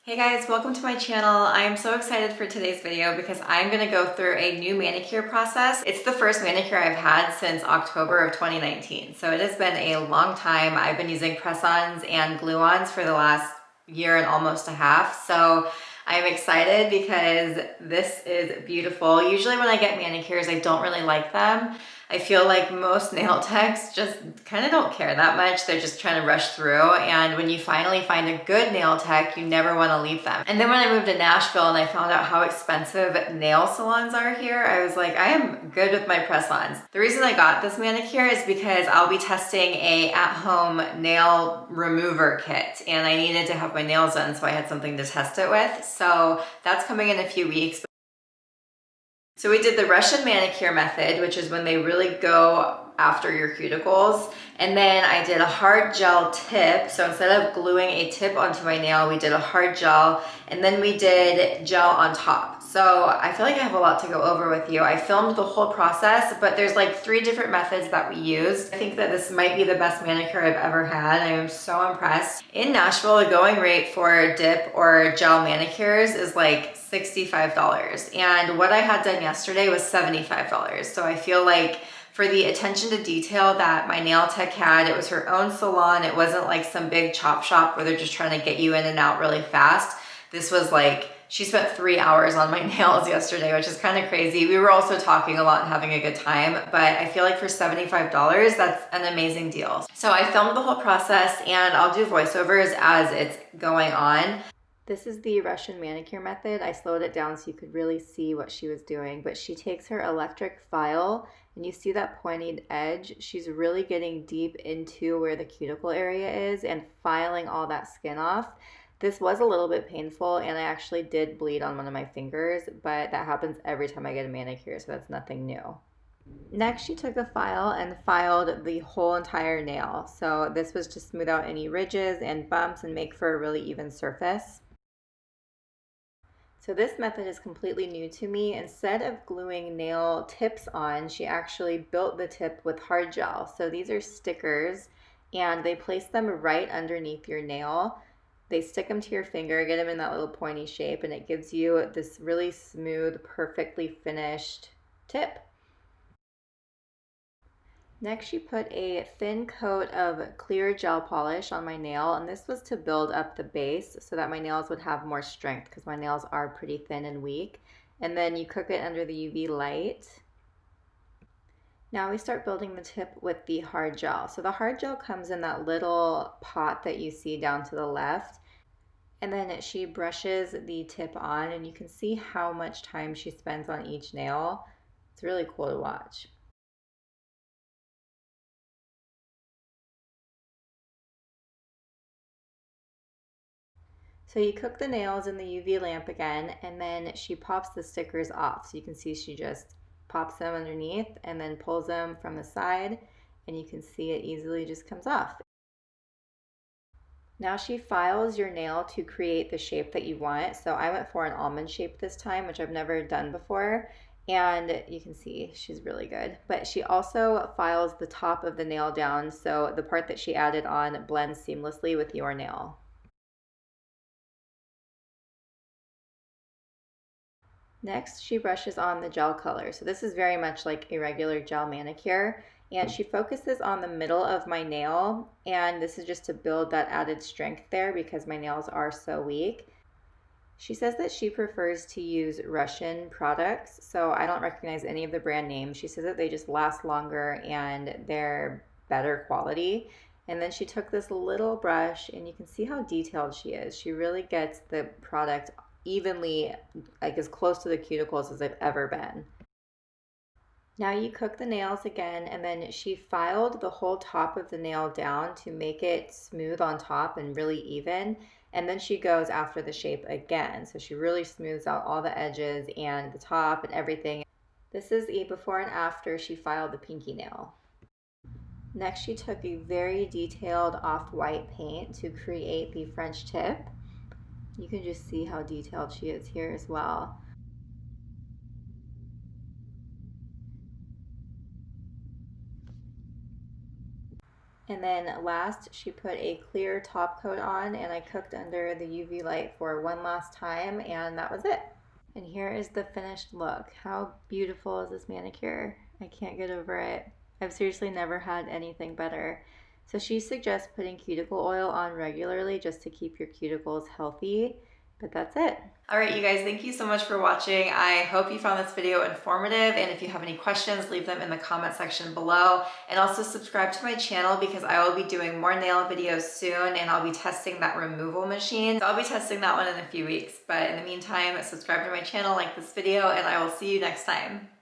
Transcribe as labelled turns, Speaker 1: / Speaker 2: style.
Speaker 1: Hey guys, welcome to my channel. I am so excited for today's video because I'm gonna go through a new manicure process. It's the first manicure I've had since October of 2019. So it has been a long time. I've been using press-ons and glue-ons for the last year and almost a half. So I'm excited because this is beautiful. Usually when I get manicures, I don't really like them. I feel like most nail techs just kind of don't care that much. They're just trying to rush through. And when you finally find a good nail tech, you never want to leave them. And then when I moved to Nashville and I found out how expensive nail salons are here, I was like, I am good with my press-ons. The reason I got this manicure is because I'll be testing a at-home nail remover kit and I needed to have my nails done, so I had something to test it with. So that's coming in a few weeks. So we did the Russian manicure method, which is when they really go after your cuticles. And then I did a hard gel tip. So instead of gluing a tip onto my nail, we did a hard gel, and then we did gel on top. So I feel like I have a lot to go over with you. I filmed the whole process, but there's like 3 different methods that we used. I think that this might be the best manicure I've ever had. I am so impressed. In Nashville, the going rate for dip or gel manicures is like $65. And what I had done yesterday was $75. So I feel like for the attention to detail that my nail tech had, it was her own salon. It wasn't like some big chop shop where they're just trying to get you in and out really fast. This was like, she spent 3 hours on my nails yesterday, which is kind of crazy. We were also talking a lot and having a good time, but I feel like for $75, that's an amazing deal. So I filmed the whole process and I'll do voiceovers as it's going on. This is the Russian manicure method. I slowed it down so you could really see what she was doing, but she takes her electric file and you see that pointed edge. She's really getting deep into where the cuticle area is and filing all that skin off. This was a little bit painful and I actually did bleed on one of my fingers, but that happens every time I get a manicure, so that's nothing new. Next, she took a file and filed the whole entire nail. So this was to smooth out any ridges and bumps and make for a really even surface. So this method is completely new to me. Instead of gluing nail tips on, she actually built the tip with hard gel. So these are stickers and they place them right underneath your nail. They stick them to your finger, get them in that little pointy shape, and it gives you this really smooth, perfectly finished tip. Next, she put a thin coat of clear gel polish on my nail, and this was to build up the base so that my nails would have more strength because my nails are pretty thin and weak. And then you cook it under the UV light. Now we start building the tip with the hard gel. So the hard gel comes in that little pot that you see down to the left. And then she brushes the tip on, and you can see how much time she spends on each nail. It's really cool to watch. So you cook the nails in the UV lamp again, and then she pops the stickers off. So you can see she just pops them underneath and then pulls them from the side, and you can see it easily just comes off. Now she files your nail to create the shape that you want. So I went for an almond shape this time, which I've never done before. And you can see she's really good. But she also files the top of the nail down so the part that she added on blends seamlessly with your nail. Next, she brushes on the gel color. So this is very much like a regular gel manicure. And she focuses on the middle of my nail. And this is just to build that added strength there because my nails are so weak. She says that she prefers to use Russian products. So I don't recognize any of the brand names. She says that they just last longer and they're better quality. And then she took this little brush and you can see how detailed she is. She really gets the product evenly, like as close to the cuticles as I've ever been. Now you cook the nails again, and then she filed the whole top of the nail down to make it smooth on top and really even. And then she goes after the shape again. So she really smooths out all the edges and the top and everything. This is a before and after she filed the pinky nail. Next, she took a very detailed off-white paint to create the French tip. You can just see how detailed she is here as well. And then last, she put a clear top coat on, and I cooked under the UV light for one last time, and that was it. And here is the finished look. How beautiful is this manicure? I can't get over it. I've seriously never had anything better. So she suggests putting cuticle oil on regularly just to keep your cuticles healthy, but that's it. All right, you guys, thank you so much for watching. I hope you found this video informative, and if you have any questions, leave them in the comment section below. And also subscribe to my channel because I will be doing more nail videos soon, and I'll be testing that removal machine. So I'll be testing that one in a few weeks. But in the meantime, subscribe to my channel, like this video, and I will see you next time.